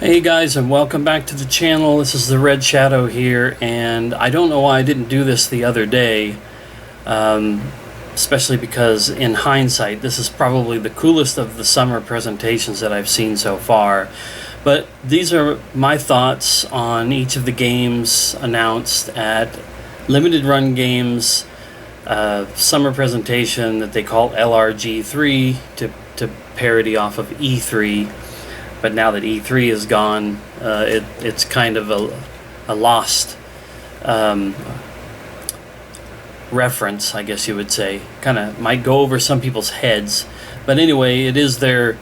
Hey guys, and welcome back to the channel. This is the Red Shadow here, and I don't know why I didn't do this the other day, especially because in hindsight this is probably the coolest of the summer presentations that I've seen so far. But these are my thoughts on each of the games announced at Limited Run Games summer presentation that they call LRG3 to parody off of E3. But now that E3 is gone, it's kind of a lost reference, I guess you would say. Kind of might go over some people's heads. But anyway, it is their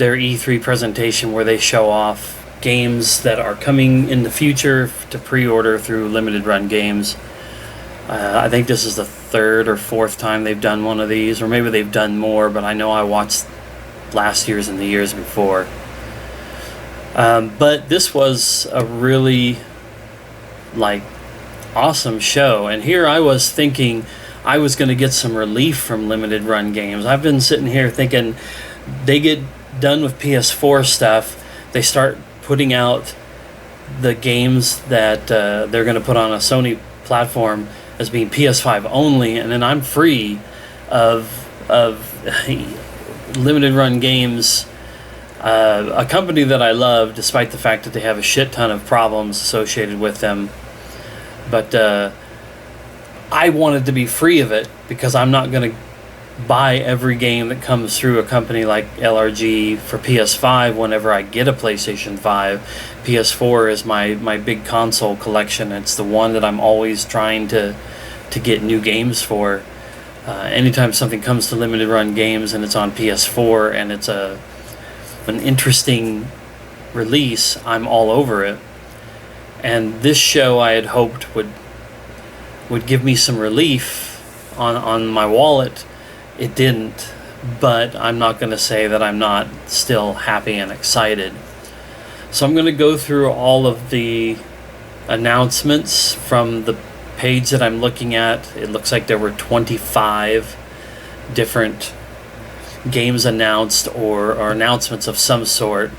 E3 presentation where they show off games that are coming in the future to pre-order through Limited Run Games. I think this is the third or fourth time they've done one of these, or maybe they've done more, but I know I watched last year's and the years before. But this was a really awesome show, and here I was thinking I was going to get some relief from Limited Run Games. I've been sitting here thinking they get done with PS4 stuff, they start putting out the games that they're going to put on a Sony platform as being PS5 only, and then I'm free of Limited Run Games. A company that I love, despite the fact that they have a shit ton of problems associated with them. But I wanted to be free of it because I'm not going to buy every game that comes through a company like LRG for PS5 whenever I get a PlayStation 5. PS4 is my big console collection. It's the one that I'm always trying to get new games for. Anytime something comes to Limited Run Games and it's on PS4 and it's an interesting release, I'm all over it. And this show I had hoped would give me some relief on my wallet. It didn't, but I'm not going to say that I'm not still happy and excited. So I'm going to go through all of the announcements from the page that I'm looking at. It looks like there were 25 different games announced or announcements of some sort.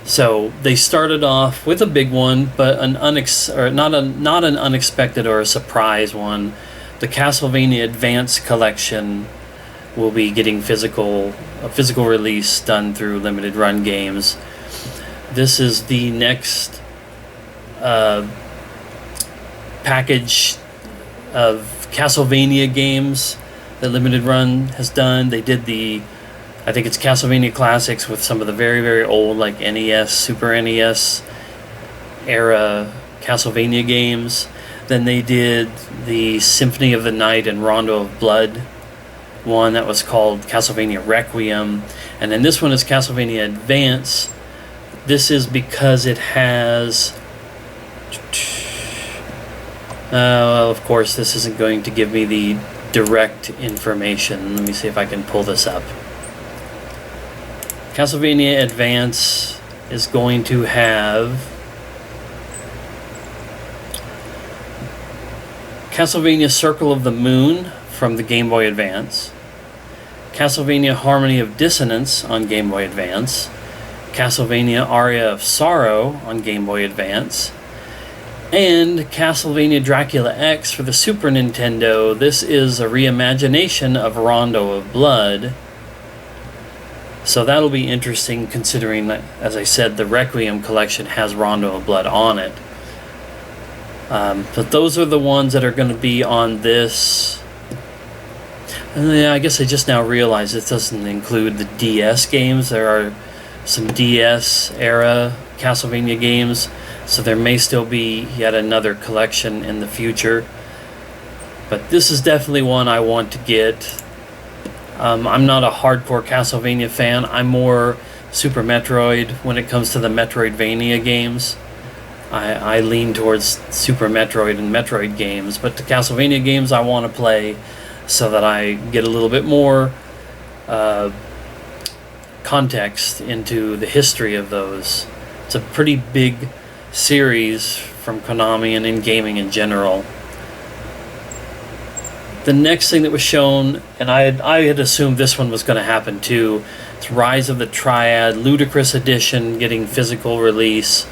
So they started off with a big one, but not an unexpected or a surprise one. The Castlevania Advance collection will be getting a physical release done through Limited Run Games. This is the next package of Castlevania games that Limited Run has done. They did I think it's Castlevania Classics with some of the very, very old, like NES, Super NES era Castlevania games. Then they did the Symphony of the Night and Rondo of Blood one that was called Castlevania Requiem. And then this one is Castlevania Advance. This is because it has... well, of course, this isn't going to give me the direct information. Let me see if I can pull this up. Castlevania Advance is going to have Castlevania Circle of the Moon from the Game Boy Advance, Castlevania Harmony of Dissonance on Game Boy Advance, Castlevania Aria of Sorrow on Game Boy Advance, and Castlevania Dracula X for the Super Nintendo. This is a reimagination of Rondo of Blood. So that'll be interesting considering that, as I said, the Requiem collection has Rondo of Blood on it. But those are the ones that are going to be on this. And I guess I just now realized it doesn't include the DS games. There are some DS era Castlevania games, so there may still be yet another collection in the future. But this is definitely one I want to get. I'm not a hardcore Castlevania fan. I'm more Super Metroid when it comes to the Metroidvania games. I lean towards Super Metroid and Metroid games, but the Castlevania games I want to play so that I get a little bit more context into the history of those. It's a pretty big series from Konami and in gaming in general. The next thing that was shown, and I had assumed this one was going to happen too, It's Rise of the Triad, Ludicrous Edition, getting physical release.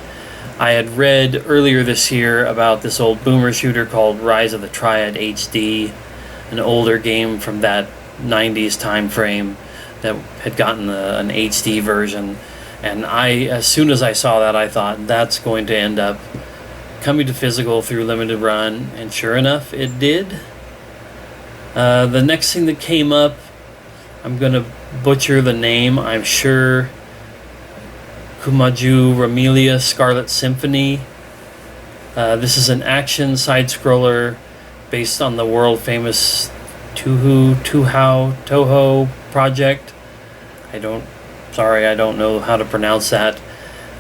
I had read earlier this year about this old boomer shooter called Rise of the Triad HD, an older game from that 90s time frame that had gotten an HD version. And as soon as I saw that, I thought that's going to end up coming to physical through limited run, and sure enough, it did. The next thing that came up, I'm going to butcher the name, I'm sure. Kumaju Ramelia Scarlet Symphony. This is an action side-scroller based on the world-famous Toho project. I don't know how to pronounce that.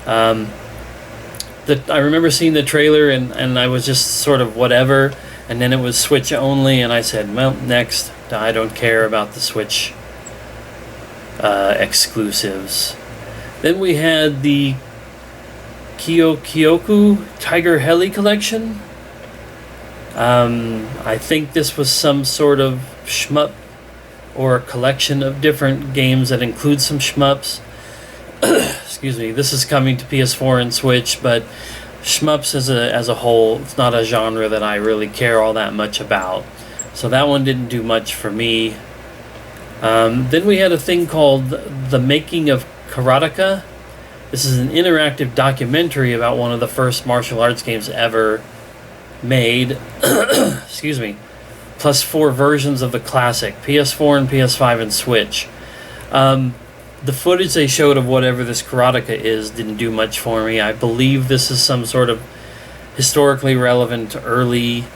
I remember seeing the trailer and I was just sort of whatever, and then it was Switch only, and I said, well, next. I don't care about the Switch exclusives. Then we had the Kyoku Tiger Heli collection. I think this was some sort of shmup or a collection of different games that include some shmups. Excuse me. This is coming to PS4 and Switch, but shmups as a whole, it's not a genre that I really care all that much about. So that one didn't do much for me. Then we had a thing called The Making of Karateka. This is an interactive documentary about one of the first martial arts games ever made. Excuse me. Plus 4 versions of the classic, PS4 and PS5 and Switch. The footage they showed of whatever this Karateka is didn't do much for me. I believe this is some sort of historically relevant early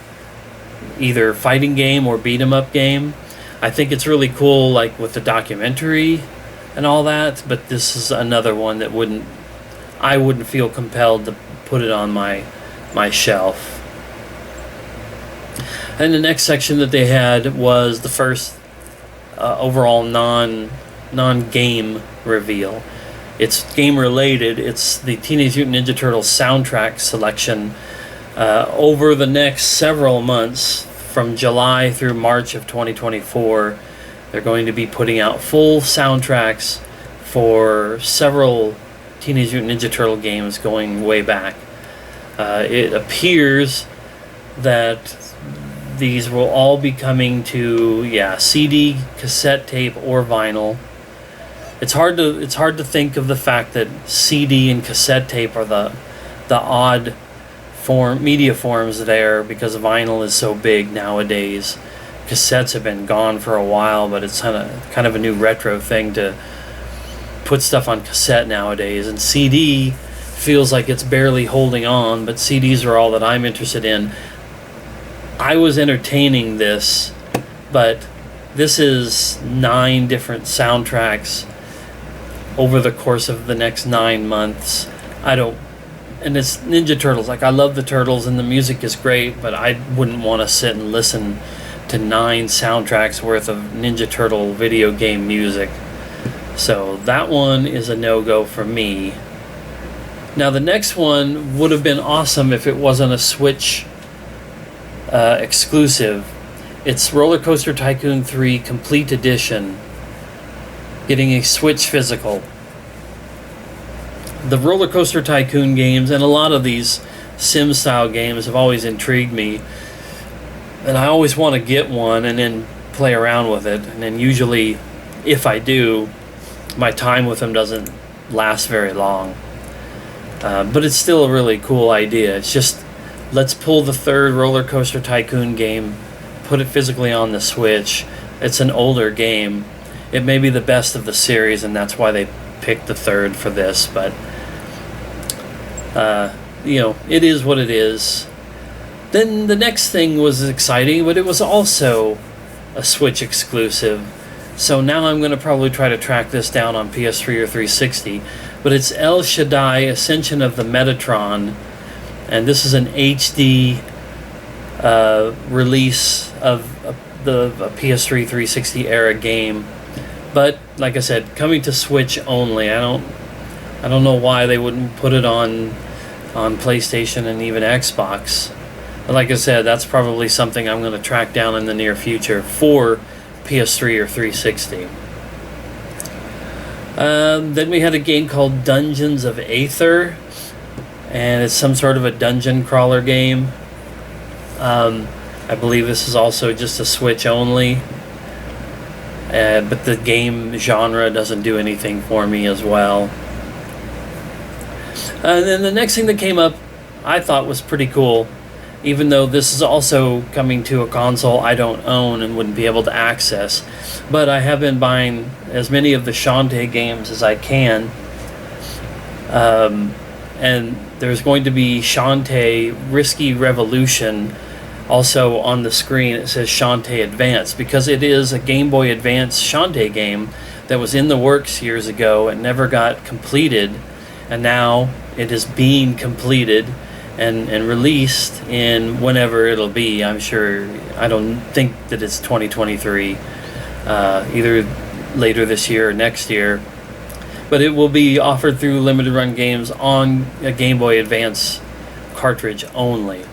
either fighting game or beat 'em up game. I think it's really cool, like with the documentary and all that, but this is another one that I wouldn't feel compelled to put it on my shelf. And the next section that they had was the first overall non-game reveal. It's game related. It's the Teenage Mutant Ninja Turtles soundtrack selection. Over the next several months, from July through March of 2024, they're going to be putting out full soundtracks for several Teenage Mutant Ninja Turtle games going way back. It appears that these will all be coming to CD, cassette tape, or vinyl. It's hard to think of the fact that CD and cassette tape are the odd media forms there, because vinyl is so big nowadays. Cassettes have been gone for a while, but it's kind of a new retro thing to put stuff on cassette nowadays. And CD feels like it's barely holding on, but CDs are all that I'm interested in. I was entertaining this, but this is 9 different soundtracks over the course of the next 9 months. And it's Ninja Turtles. Like, I love the Turtles and the music is great, but I wouldn't want to sit and listen to 9 soundtracks worth of Ninja Turtle video game music. So that one is a no-go for me. Now the next one would have been awesome if it wasn't a Switch exclusive. It's Roller Coaster Tycoon 3 Complete Edition, getting a Switch physical. The Roller Coaster Tycoon games and a lot of these sim-style games have always intrigued me, and I always want to get one and then play around with it. And then usually, if I do, my time with them doesn't last very long. But it's still a really cool idea. It's just, let's pull the third Roller Coaster Tycoon game, put it physically on the Switch. It's an older game. It may be the best of the series, and that's why they picked the third for this, but it is what it is. Then the next thing was exciting, but it was also a Switch exclusive. So now I'm going to probably try to track this down on PS3 or 360. But it's El Shaddai Ascension of the Metatron. And this is an HD release of the PS3 360 era game. But like I said, coming to Switch only. I don't know why they wouldn't put it on PlayStation and even Xbox. But like I said, that's probably something I'm going to track down in the near future for PS3 or 360. Then we had a game called Dungeons of Aether, and it's some sort of a dungeon crawler game. I believe this is also just a Switch only, but the game genre doesn't do anything for me as well. And then the next thing that came up I thought was pretty cool, even though this is also coming to a console I don't own and wouldn't be able to access. But I have been buying as many of the Shantae games as I can. And there's going to be Shantae Risky Revolution. Also on the screen it says Shantae Advance, because it is a Game Boy Advance Shantae game that was in the works years ago and never got completed. And now it is being completed and released in whenever it'll be. I'm sure, I don't think that it's 2023, either later this year or next year. But it will be offered through Limited Run Games on a Game Boy Advance cartridge only.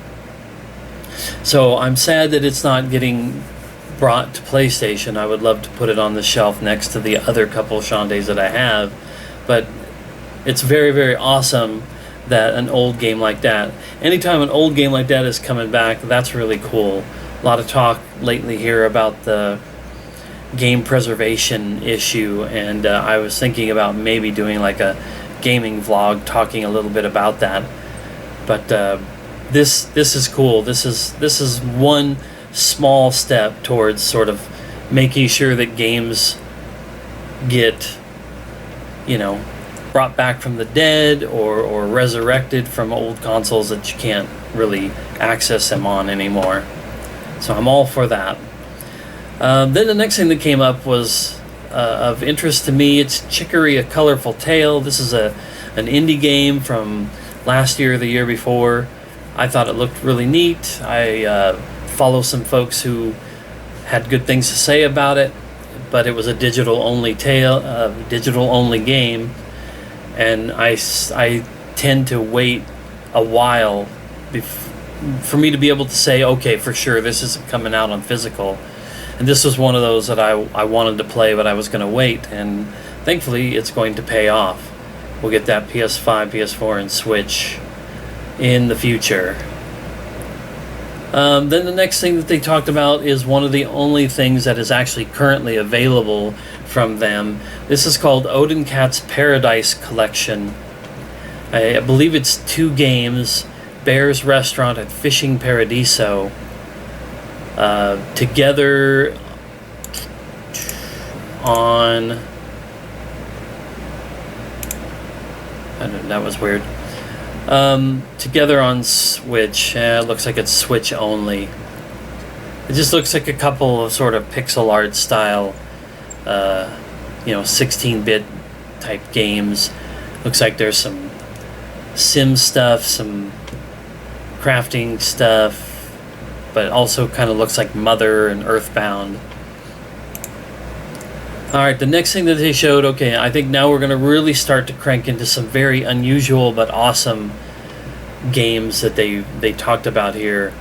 So I'm sad that it's not getting brought to PlayStation. I would love to put it on the shelf next to the other couple Shantaes that I have. But it's very, very awesome that an old game like that, anytime an old game like that is coming back, that's really cool. A lot of talk lately here about the game preservation issue, and I was thinking about maybe doing like a gaming vlog talking a little bit about that. But this is cool. This is one small step towards sort of making sure that games get, brought back from the dead or resurrected from old consoles that you can't really access them on anymore. So I'm all for that. Then the next thing that came up was of interest to me. It's Chicory: A Colorful Tale. This is an indie game from last year or the year before. I thought it looked really neat. I follow some folks who had good things to say about it, but it was a digital-only game, and I tend to wait a while for me to be able to say, okay, for sure, this isn't coming out on physical. And this was one of those that I wanted to play, but I was going to wait, and thankfully it's going to pay off. We'll get that PS5, PS4, and Switch in the future. Then the next thing that they talked about is one of the only things that is actually currently available from them. This is called Odin Cat's Paradise Collection. I believe it's 2 games, Bear's Restaurant and Fishing Paradiso, together on... I don't know, that was weird. Together on Switch. It looks like it's Switch only. It just looks like a couple of sort of pixel art style 16-bit type games. Looks like there's some sim stuff, some crafting stuff, but it also kind of looks like Mother and Earthbound. Alright, the next thing that they showed, okay, I think now we're going to really start to crank into some very unusual but awesome games that they talked about here.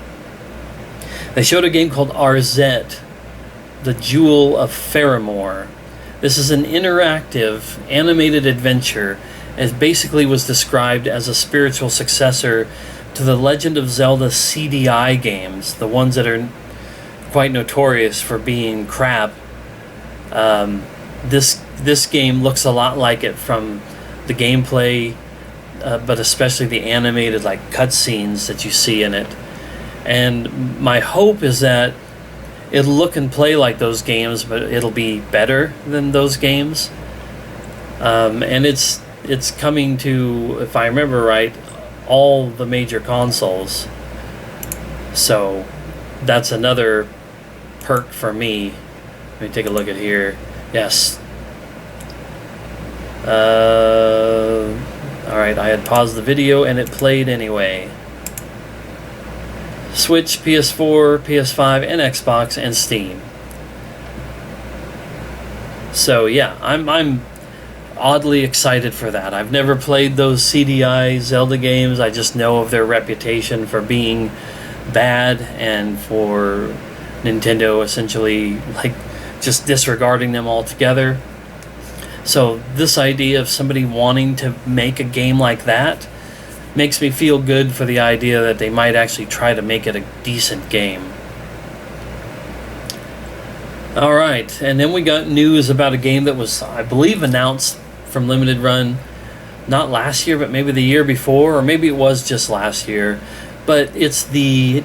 They showed a game called Arzette, The Jewel of Faramore. This is an interactive, animated adventure, as basically was described as a spiritual successor to the Legend of Zelda CDI games, the ones that are quite notorious for being crap. This game looks a lot like it from the gameplay, but especially the animated cutscenes that you see in it. And my hope is that it'll look and play like those games, but it'll be better than those games. And it's coming to, if I remember right, all the major consoles. So that's another perk for me. Let me take a look at here. Yes. Alright, I had paused the video and it played anyway. Switch, PS4, PS5, and Xbox, and Steam. So yeah, I'm oddly excited for that. I've never played those CDI Zelda games. I just know of their reputation for being bad and for Nintendo essentially just disregarding them altogether. So this idea of somebody wanting to make a game like that makes me feel good for the idea that they might actually try to make it a decent game. Alright, and then we got news about a game that was, I believe, announced from Limited Run not last year, but maybe the year before, or maybe it was just last year. But it's the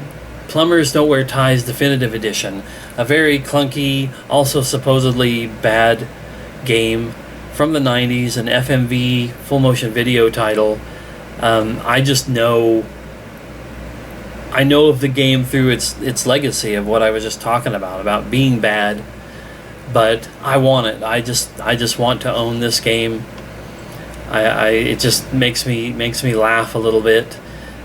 Plumbers Don't Wear Ties Definitive Edition. A very clunky, also supposedly bad game from the 90s, an FMV full motion video title. I know of the game through its legacy of what I was just talking about being bad, but I want it. I just want to own this game. It just makes me laugh a little bit.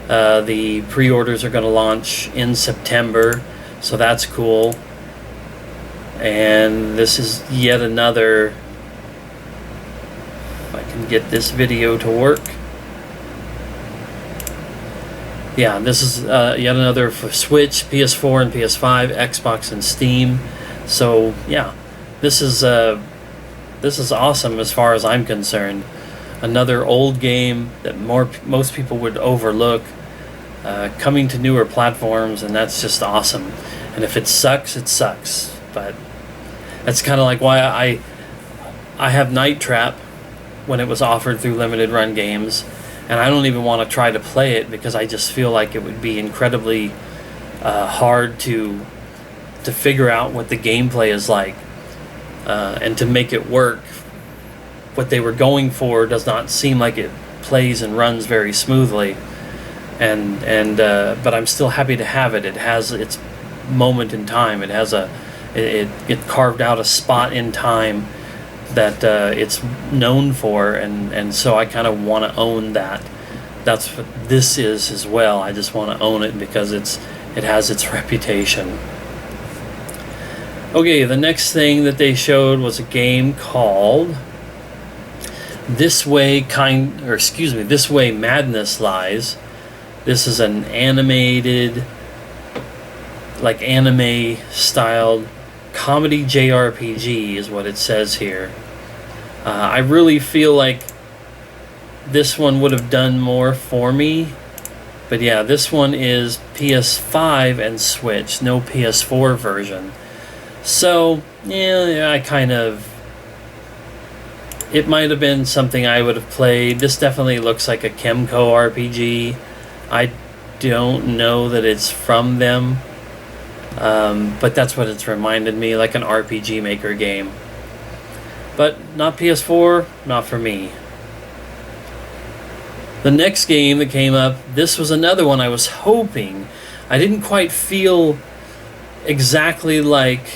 The pre-orders are going to launch in September, so that's cool. And this is yet another. If I can get this video to work. Yeah, this is yet another for Switch, PS4 and PS5, Xbox and Steam. So yeah, this is awesome as far as I'm concerned. Another old game that most people would overlook, coming to newer platforms, and that's just awesome. And if it sucks, it sucks. But that's kind of like why I have Night Trap when it was offered through Limited Run Games. And I don't even want to try to play it because I just feel like it would be incredibly hard to figure out what the gameplay is like, and to make it work. What they were going for does not seem like it plays and runs very smoothly. But I'm still happy to have it. It has its moment in time. It has it carved out a spot in time that it's known for, and so I kind of want to own that. That's what this is as well. I just want to own it because it has its reputation. Okay, the next thing that they showed was a game called This Way Madness Lies. This is an animated, like anime styled comedy JRPG is what it says here. I really feel like this one would have done more for me. But yeah, this one is PS5 and Switch, no PS4 version. So, yeah, it might have been something I would have played. This definitely looks like a Kemco RPG. I don't know that it's from them. But that's what it's reminded me, like an RPG Maker game. But not PS4, not for me. The next game that came up, this was another one I was hoping. I didn't quite feel exactly like...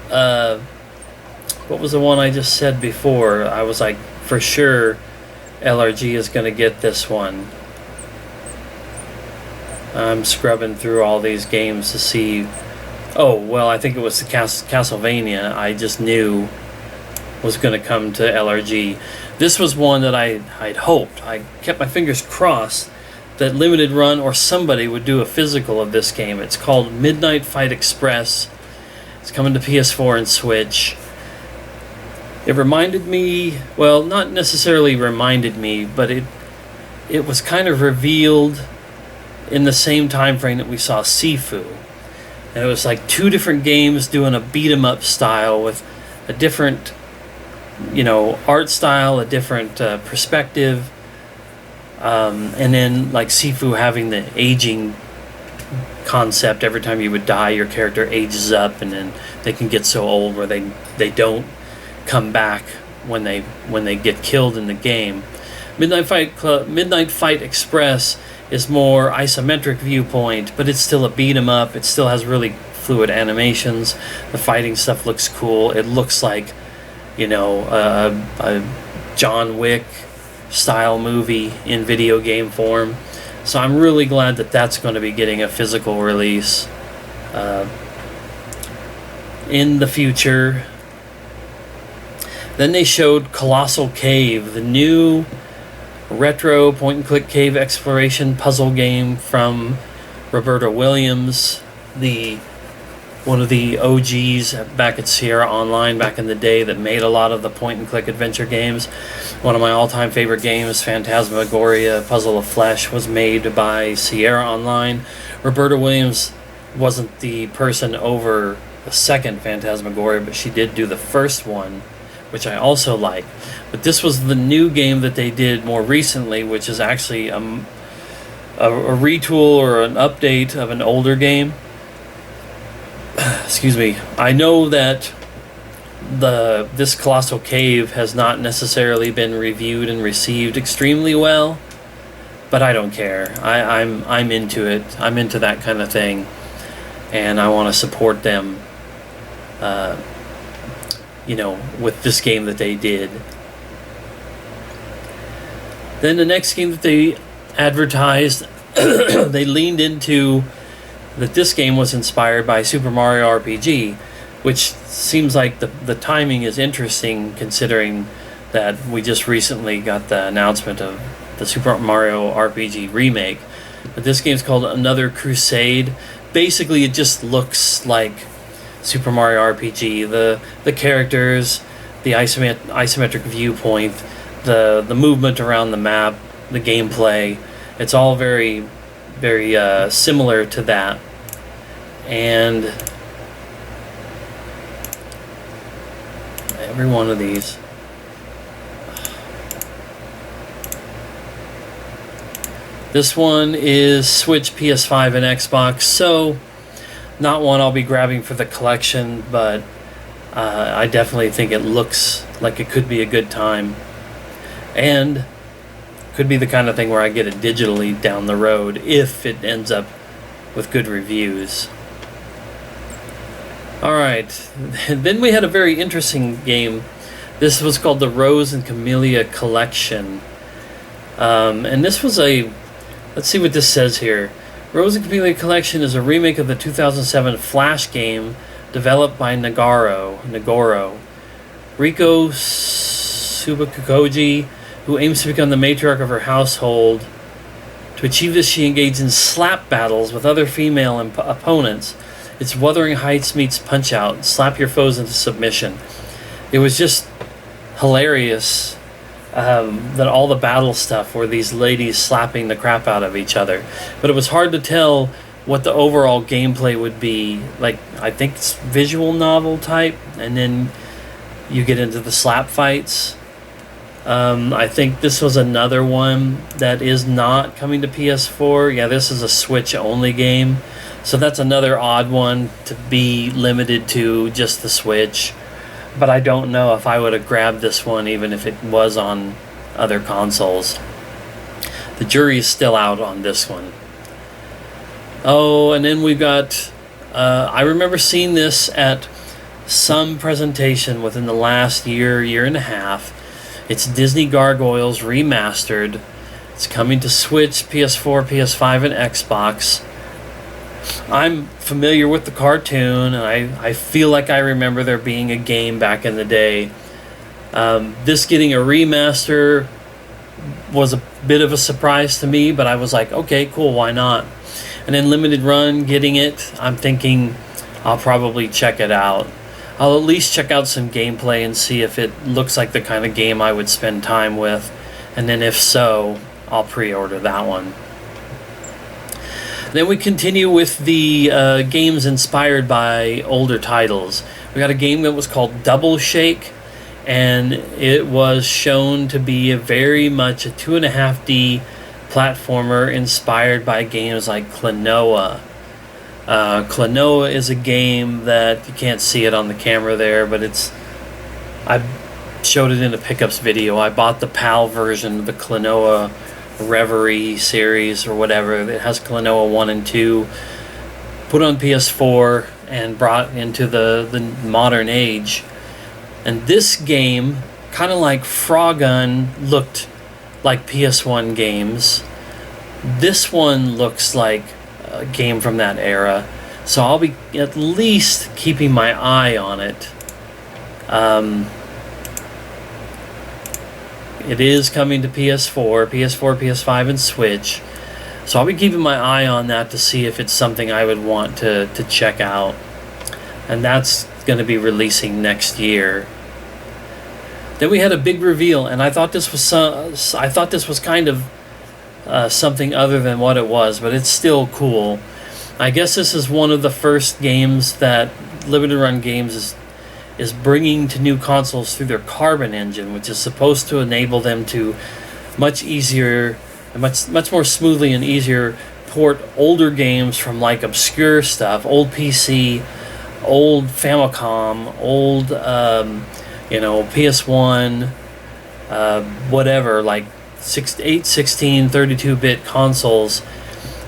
what was the one I just said before? I was like, for sure, LRG is going to get this one. I'm scrubbing through all these games to see... Oh, well, I think it was the Castlevania I just knew was going to come to LRG. This was one that I'd hoped. I kept my fingers crossed that Limited Run or somebody would do a physical of this game. It's called Midnight Fight Express. It's coming to PS4 and Switch. It reminded me... Well, not necessarily reminded me, but it was kind of revealed in the same time frame that we saw Sifu. And it was like two different games doing a beat-em-up style with a different, art style, a different perspective. And then like Sifu having the aging concept. Every time you would die, your character ages up, and then they can get so old where they don't come back when they get killed in the game. Midnight Fight Express is more isometric viewpoint, but it's still a beat 'em up. It still has really fluid animations. The fighting stuff looks cool. It looks like, a John Wick style movie in video game form. So I'm really glad that that's going to be getting a physical release in the future. Then they showed Colossal Cave, the new retro point-and-click cave exploration puzzle game from Roberta Williams, the one of the OGs back at Sierra Online back in the day that made a lot of the point-and-click adventure games. One of my all-time favorite games, Phantasmagoria Puzzle of Flesh, was made by Sierra Online. Roberta Williams wasn't the person over the second Phantasmagoria, but she did do the first one, which I also like. But this was the new game that they did more recently, which is actually a retool or an update of an older game. Excuse me. I know that this Colossal Cave has not necessarily been reviewed and received extremely well, but I don't care. I'm into it. I'm into that kind of thing, and I want to support them. With this game that they did. Then the next game that they advertised, they leaned into that this game was inspired by Super Mario RPG, which seems like the timing is interesting considering that we just recently got the announcement of the Super Mario RPG remake. But this game's called Another Crusade. Basically, it just looks like Super Mario RPG. The characters, the isometric viewpoint, the movement around the map, the gameplay, it's all very, very similar to that. And every one of these. This one is Switch, PS5, and Xbox, so not one I'll be grabbing for the collection, but I definitely think it looks like it could be a good time. And could be the kind of thing where I get it digitally down the road if it ends up with good reviews. Alright, then we had a very interesting game. This was called the Rose and Camellia Collection. And this was let's see what this says here. Rose and Camellia Collection is a remake of the 2007 Flash game developed by Nagoro. Riko Subakukoji, who aims to become the matriarch of her household. To achieve this, she engaged in slap battles with other female opponents. It's Wuthering Heights meets Punch-Out. Slap your foes into submission. It was just hilarious that all the battle stuff were these ladies slapping the crap out of each other. But it was hard to tell what the overall gameplay would be. Like, I think it's visual novel type, and then you get into the slap fights. I think this was another one that is not coming to PS4. Yeah, this is a Switch-only game. So that's another odd one to be limited to just the Switch. But I don't know if I would have grabbed this one even if it was on other consoles. The jury is still out on this one. Oh, and then we've got... I remember seeing this at some presentation within the last year and a half. It's Disney Gargoyles Remastered. It's coming to Switch, PS4, PS5, and Xbox. I'm familiar with the cartoon, and I feel like I remember there being a game back in the day. This getting a remaster was a bit of a surprise to me, but I was like, okay, cool, why not? And then Limited Run getting it, I'm thinking I'll probably check it out. I'll at least check out some gameplay and see if it looks like the kind of game I would spend time with. And then if so, I'll pre-order that one. Then we continue with the games inspired by older titles. We got a game that was called Double Shake, and it was shown to be very much a 2.5D platformer inspired by games like Klonoa. Klonoa is a game that you can't see it on the camera there, but I showed it in a pickups video. I bought the PAL version of the Klonoa Reverie series or whatever. It has Klonoa 1 and 2, put on PS4 and brought into the modern age. And this game, kind of like Frogun looked like PS1 games, this one looks like a game from that era. So I'll be at least keeping my eye on it. It is coming to PS4, PS5, and Switch. So I'll be keeping my eye on that to see if it's something I would want to check out. and that's going to be releasing next year. Then we had a big reveal, and I thought this was kind of something other than what it was, but it's still cool. I guess this is one of the first games that Limited Run Games is bringing to new consoles through their Carbon engine, which is supposed to enable them to much easier, and much more smoothly and easier port older games from like obscure stuff, old PC, old Famicom, old PS1, whatever, like 8, 16, 32-bit consoles,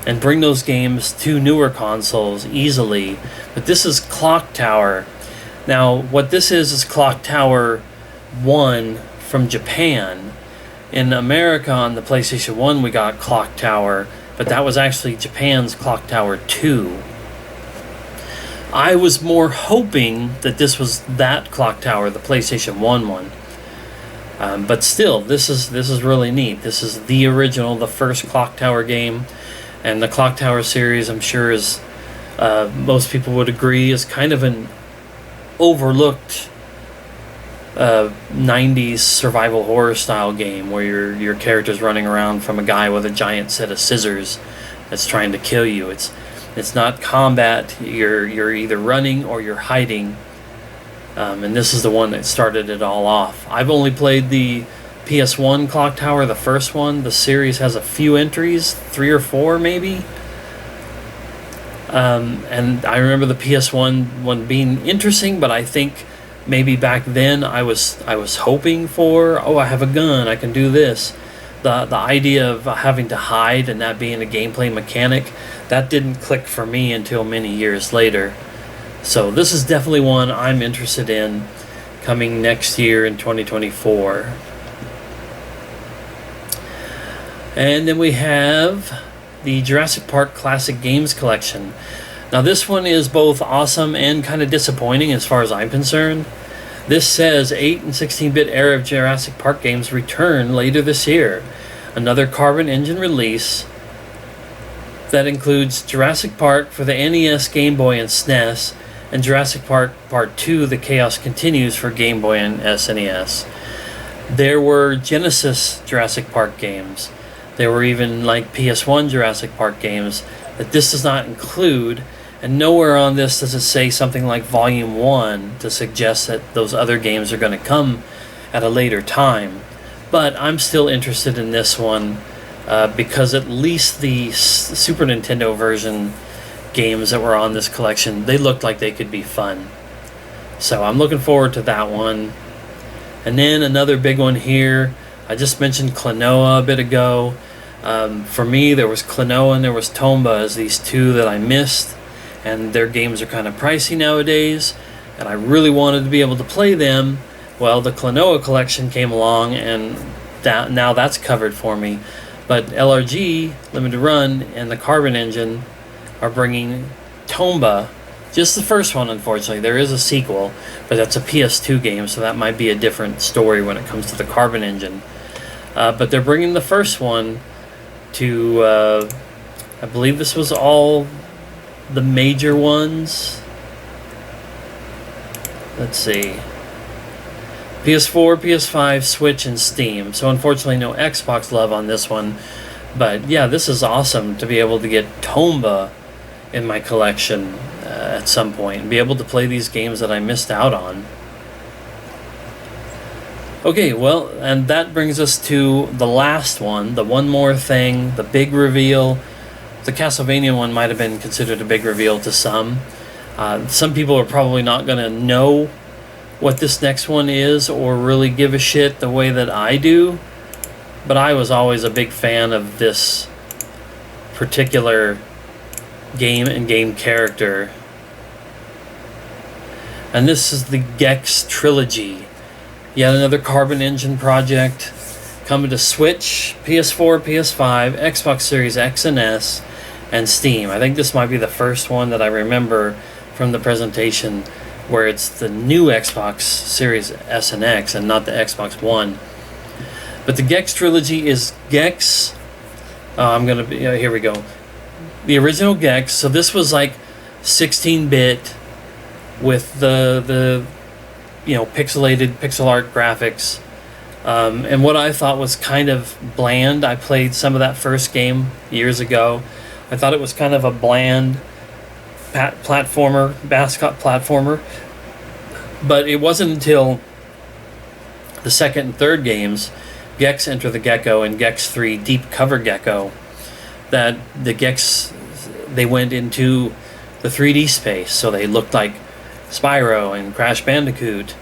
and bring those games to newer consoles easily. But this is Clock Tower. Now, what this is Clock Tower 1 from Japan. In America, on the PlayStation 1, we got Clock Tower, but that was actually Japan's Clock Tower 2. I was more hoping that this was that Clock Tower, the PlayStation 1 one. But still, this is really neat. This is the original, the first Clock Tower game. And the Clock Tower series, I'm sure, is most people would agree, is kind of an overlooked 90s survival horror style game where your character's running around from a guy with a giant set of scissors that's trying to kill you. It's not combat. You're either running or you're hiding. And this is the one that started it all off. I've only played the PS1 Clock Tower, the first one. The series has a few entries, 3 or 4 maybe. And I remember the PS1 one being interesting, but I think maybe back then I was hoping for, I have a gun, I can do this. The idea of having to hide and that being a gameplay mechanic, that didn't click for me until many years later. So this is definitely one I'm interested in coming next year in 2024. And then we have the Jurassic Park Classic Games Collection. Now this one is both awesome and kind of disappointing as far as I'm concerned. This says 8 and 16-bit era of Jurassic Park games return later this year. Another Carbon engine release that includes Jurassic Park for the NES, Game Boy, and SNES, and Jurassic Park Part 2, The Chaos Continues for Game Boy and SNES. There were Genesis Jurassic Park games. There were even like PS1 Jurassic Park games that this does not include, and nowhere on this does it say something like Volume 1 to suggest that those other games are going to come at a later time. But I'm still interested in this one because at least the Super Nintendo version games that were on this collection, they looked like they could be fun. So I'm looking forward to that one. And then another big one here, I just mentioned Klonoa a bit ago. For me, there was Klonoa and there was Tomba as these two that I missed, and their games are kind of pricey nowadays, and I really wanted to be able to play them. Well, the Klonoa collection came along, and now that's covered for me. But LRG, Limited Run, and the Carbon engine are bringing Tomba. Just the first one, unfortunately. There is a sequel, but that's a PS2 game, so that might be a different story when it comes to the Carbon engine. But they're bringing the first one to, I believe this was all the major ones. Let's see. PS4, PS5, Switch, and Steam. So unfortunately no Xbox love on this one. But yeah, this is awesome to be able to get Tomba in my collection at some point and be able to play these games that I missed out on. Okay, well, and that brings us to the last one, the one more thing, the big reveal. The Castlevania one might have been considered a big reveal to some. Some people are probably not going to know what this next one is or really give a shit the way that I do, but I was always a big fan of this particular game and game character. And this is the Gex Trilogy. Yet another Carbon engine project coming to Switch, PS4, PS5, Xbox Series X and S, and Steam. I think this might be the first one that I remember from the presentation where it's the new Xbox Series S and X and not the Xbox One. But the Gex Trilogy is Gex. Here we go. The original Gex. So this was like 16-bit with the pixelated pixel art graphics. And what I thought was kind of bland. I played some of that first game years ago. I thought it was kind of a bland mascot platformer. But it wasn't until the second and third games, Gex Enter the Gecko and Gex 3 Deep Cover Gecko, that the Gex, they went into the 3D space. So they looked like Spyro and Crash Bandicoot.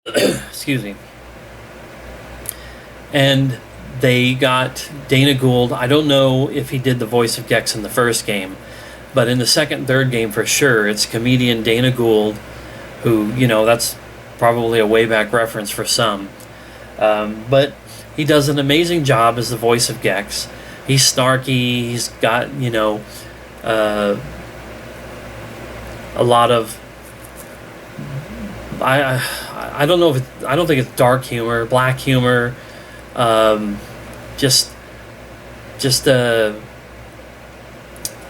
Excuse me. And they got Dana Gould. I don't know if he did the voice of Gex in the first game, but in the second and third game for sure, it's comedian Dana Gould, who, that's probably a way back reference for some. But he does an amazing job as the voice of Gex. He's snarky. He's got, a lot of... I don't know if I don't think it's dark humor, black humor. Just I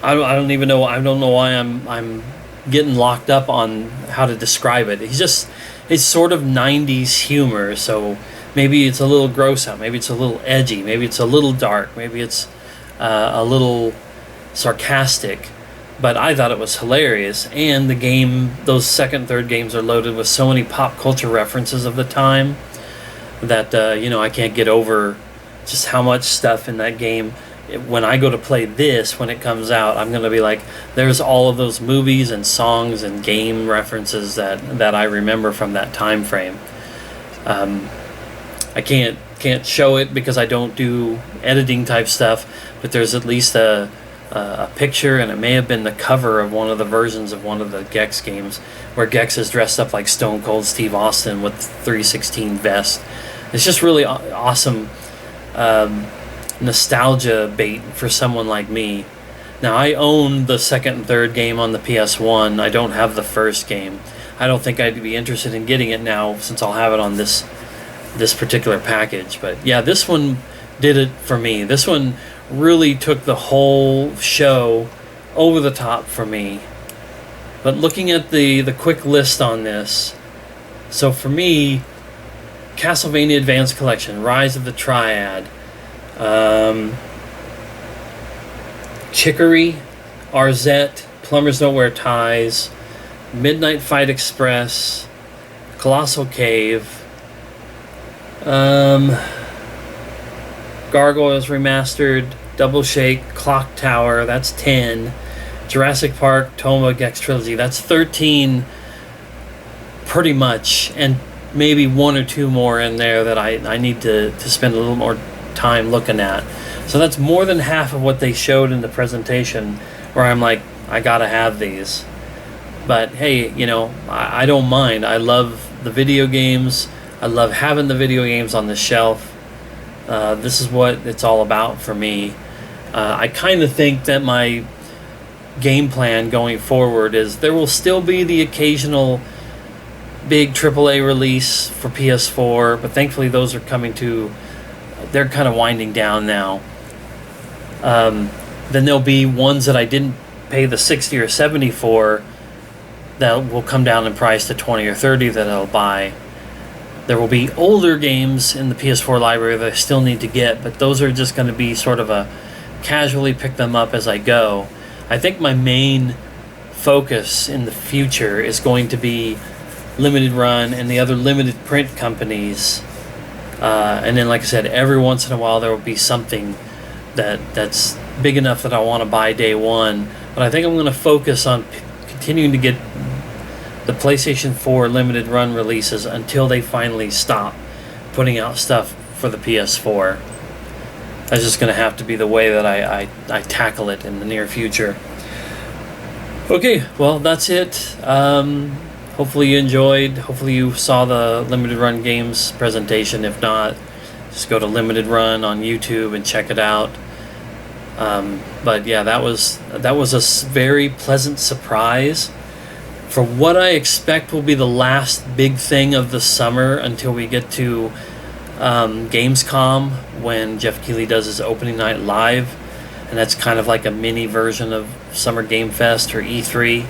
don't even know. I don't know why I'm getting locked up on how to describe it. It's sort of 90s humor. So maybe it's a little gross out. Maybe it's a little edgy. Maybe it's a little dark. Maybe it's a little sarcastic. But I thought it was hilarious. And the game, those second and third games are loaded with so many pop culture references of the time that, I can't get over just how much stuff in that game. When I go to play this, when it comes out, I'm going to be like, there's all of those movies and songs and game references that I remember from that time frame. I can't show it because I don't do editing type stuff, but there's at least a picture, and it may have been the cover of one of the versions of one of the Gex games, where Gex is dressed up like Stone Cold Steve Austin with 316 vest. It's just really awesome nostalgia bait for someone like me. Now, I own the second and third game on the PS1. I don't have the first game. I don't think I'd be interested in getting it now, since I'll have it on this particular package. But yeah, this one did it for me. This one really took the whole show over the top for me. But looking at the quick list on this, so for me, Castlevania Advanced Collection, Rise of the Triad, Chicory, Arzette, Plumbers Don't Wear Ties, Midnight Fight Express, Colossal Cave, Gargoyles Remastered, Double Shake, Clock Tower, that's 10. Jurassic Park, Toma, Gex Trilogy, that's 13 pretty much, and maybe one or two more in there that I need to spend a little more time looking at. So that's more than half of what they showed in the presentation, where I'm like, I gotta have these. But hey, I don't mind. I love the video games. I love having the video games on the shelf. This is what it's all about for me. I kind of think that my game plan going forward is there will still be the occasional big AAA release for PS4, but thankfully those are they're kind of winding down now. Then there'll be ones that I didn't pay the 60 or 70 for that will come down in price to 20 or 30 that I'll buy. There will be older games in the PS4 library that I still need to get, but those are just going to be sort of a casually pick them up as I go. I think my main focus in the future is going to be Limited Run and the other limited print companies. And then, like I said, every once in a while there will be something that's big enough that I want to buy day one. But I think I'm going to focus on continuing to get the PlayStation 4 limited run releases until they finally stop putting out stuff for the PS4. That's just going to have to be the way that I tackle it in the near future. Okay, well, that's it. Hopefully you enjoyed. Hopefully you saw the Limited Run Games presentation. If not, just go to Limited Run on YouTube and check it out. But yeah, that was a very pleasant surprise for what I expect will be the last big thing of the summer until we get to Gamescom, when Jeff Keighley does his opening night live, and that's kind of like a mini version of Summer Game Fest or E3.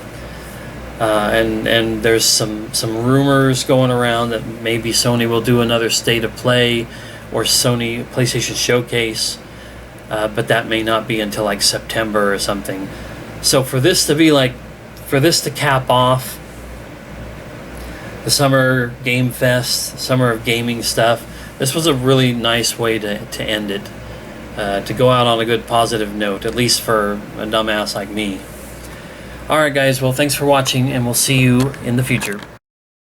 and there's some rumors going around that maybe Sony will do another State of Play or Sony PlayStation Showcase, but that may not be until like September or something. So for this to cap off the Summer Game Fest, Summer of Gaming stuff, this was a really nice way to end it, to go out on a good positive note, at least for a dumbass like me. Alright guys, well thanks for watching, and we'll see you in the future.